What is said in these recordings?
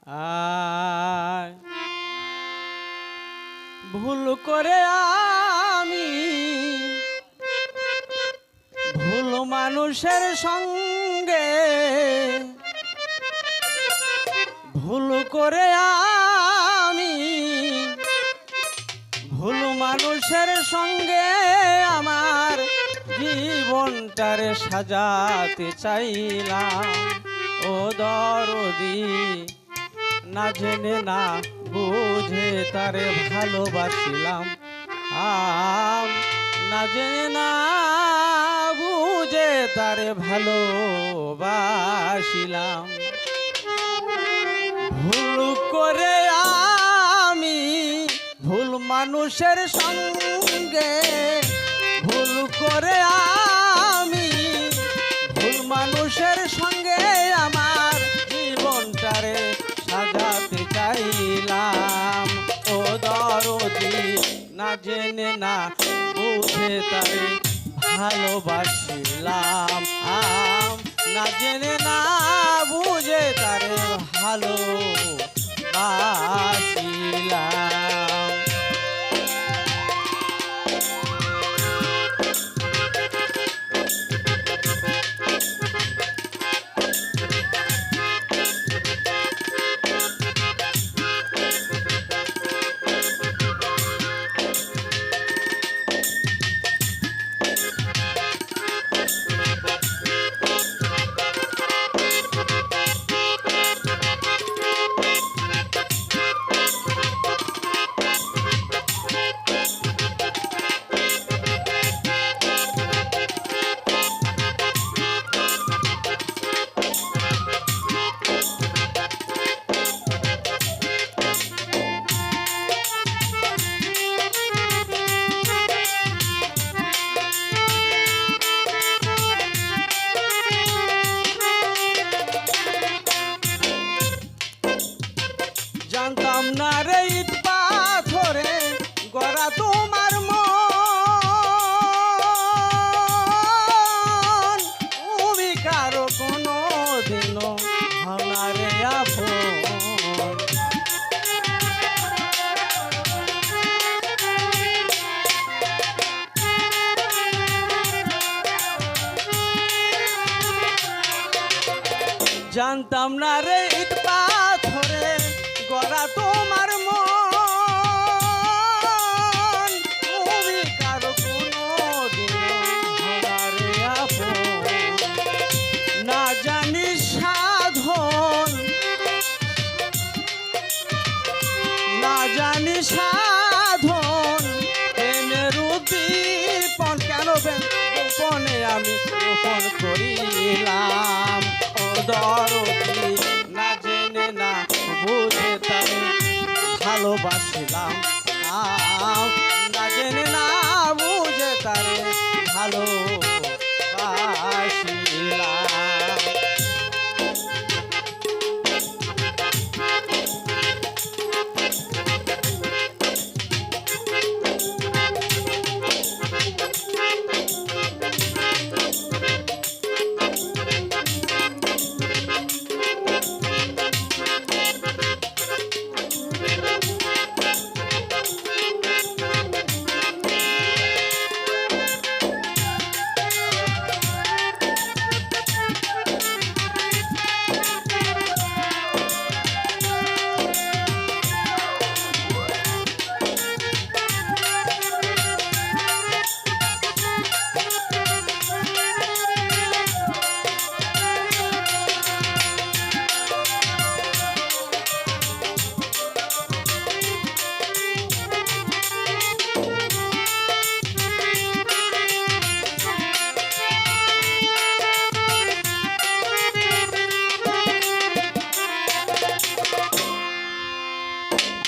আয় ভুল করে আমি ভুল মানুষের সঙ্গে ভুল করে আমি ভুল মানুষের সঙ্গে আমার জীবনটারে সাজাতে চাইলাম। ও দরদি না জেনে না বুঝে তারে ভালোবাসিলাম। না জেনে না বুঝে তারে ভালোবাসিলাম। ভুল করে আমি ভুল মানুষের সঙ্গে ভুল করে আমি ভুল মানুষের সঙ্গে আমার জীবনটারে সাজাতে চাইলাম। ও দরদি না জেনে না বুঝে তারে ভালোবাসিলাম। না জেনে না বুঝে তারে ভালোবাসিলাম। জানতাম না রে ইট পাথরে গড়া তোমার মন, তুমি কারো কোনো দিনও ভাঙা রে আপন। জানতাম না রে ইট পাথরে গড়া তোমার মন, তুমি কারো কোনো দিন ভাঙা রে আপন। না জানি সাধন না জানি সাধন প্রেমের উদ্দীপন কেন গোপনে আমি গোপন করিলাম। ও দরদি না জেনে না বুঝে তারে ভালোবাসিলাম। না জেনে না বুঝে তারে ভালোবাসিলাম।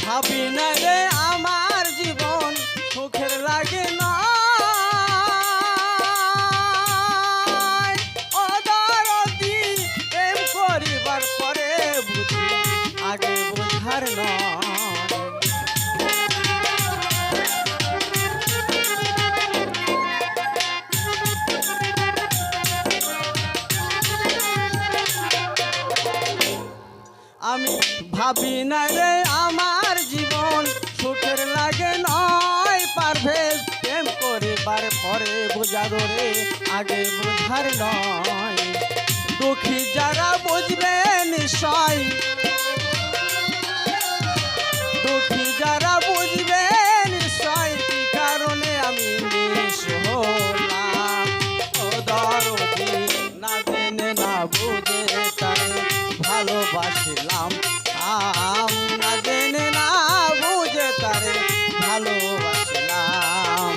ভাবি না রে আমার জীবন সুখের লাগে না। ও দরদি প্রেম করিবার পরে বুঝি আগে বুঝার নয়। আমি ভাবি না রে আমার জীবন সুখের লাগে নয় পারভেজ প্রেম করিবার পরে বোঝা রে আগে বোঝার নয় দুঃখী যারা বুঝবে নিশ্চয় দুঃখী যারা বুঝবে নিশ্চয় কি কারণে আমি নিঃস্ব হলাম ও দরদি না জেনে না বুঝে তারে ভালোবাসিলাম না জেনে না বুঝে তারে ভালোবাসিলাম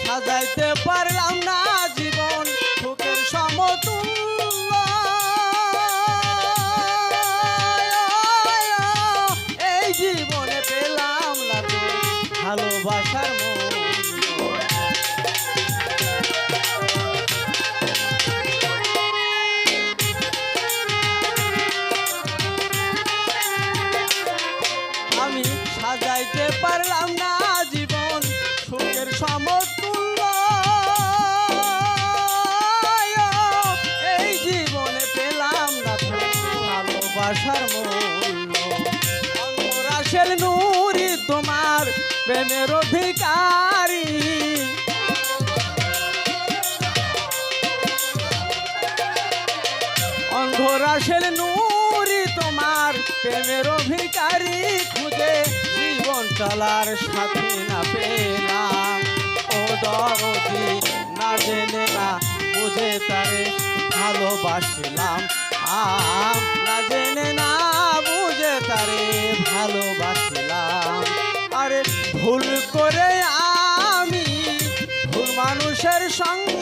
সাজাইতে পারলাম না জীবন সুখের সমতুল্য এই জীবনে পেলাম না তো ভালোবাসার আমি সাজাইতে পারলাম না জীবন সুখের সমতুল্য এই জীবনে পেলাম না ভালোবাসার মূল্য অঙ্গরাসের নূরি তোমার প্রেমের অধিকারী অঙ্গরাসের নূরি তোমার প্রেমের অধিকারী খুঁজে জীবন চলার সাথী না পেলাম ও দরদি না জেনে না বুঝে তারে ভালোবাসিলাম না জেনে না বুঝে তারে ভালোবাসিলাম আরে ভুল করে আমি ভুল মানুষের সঙ্গ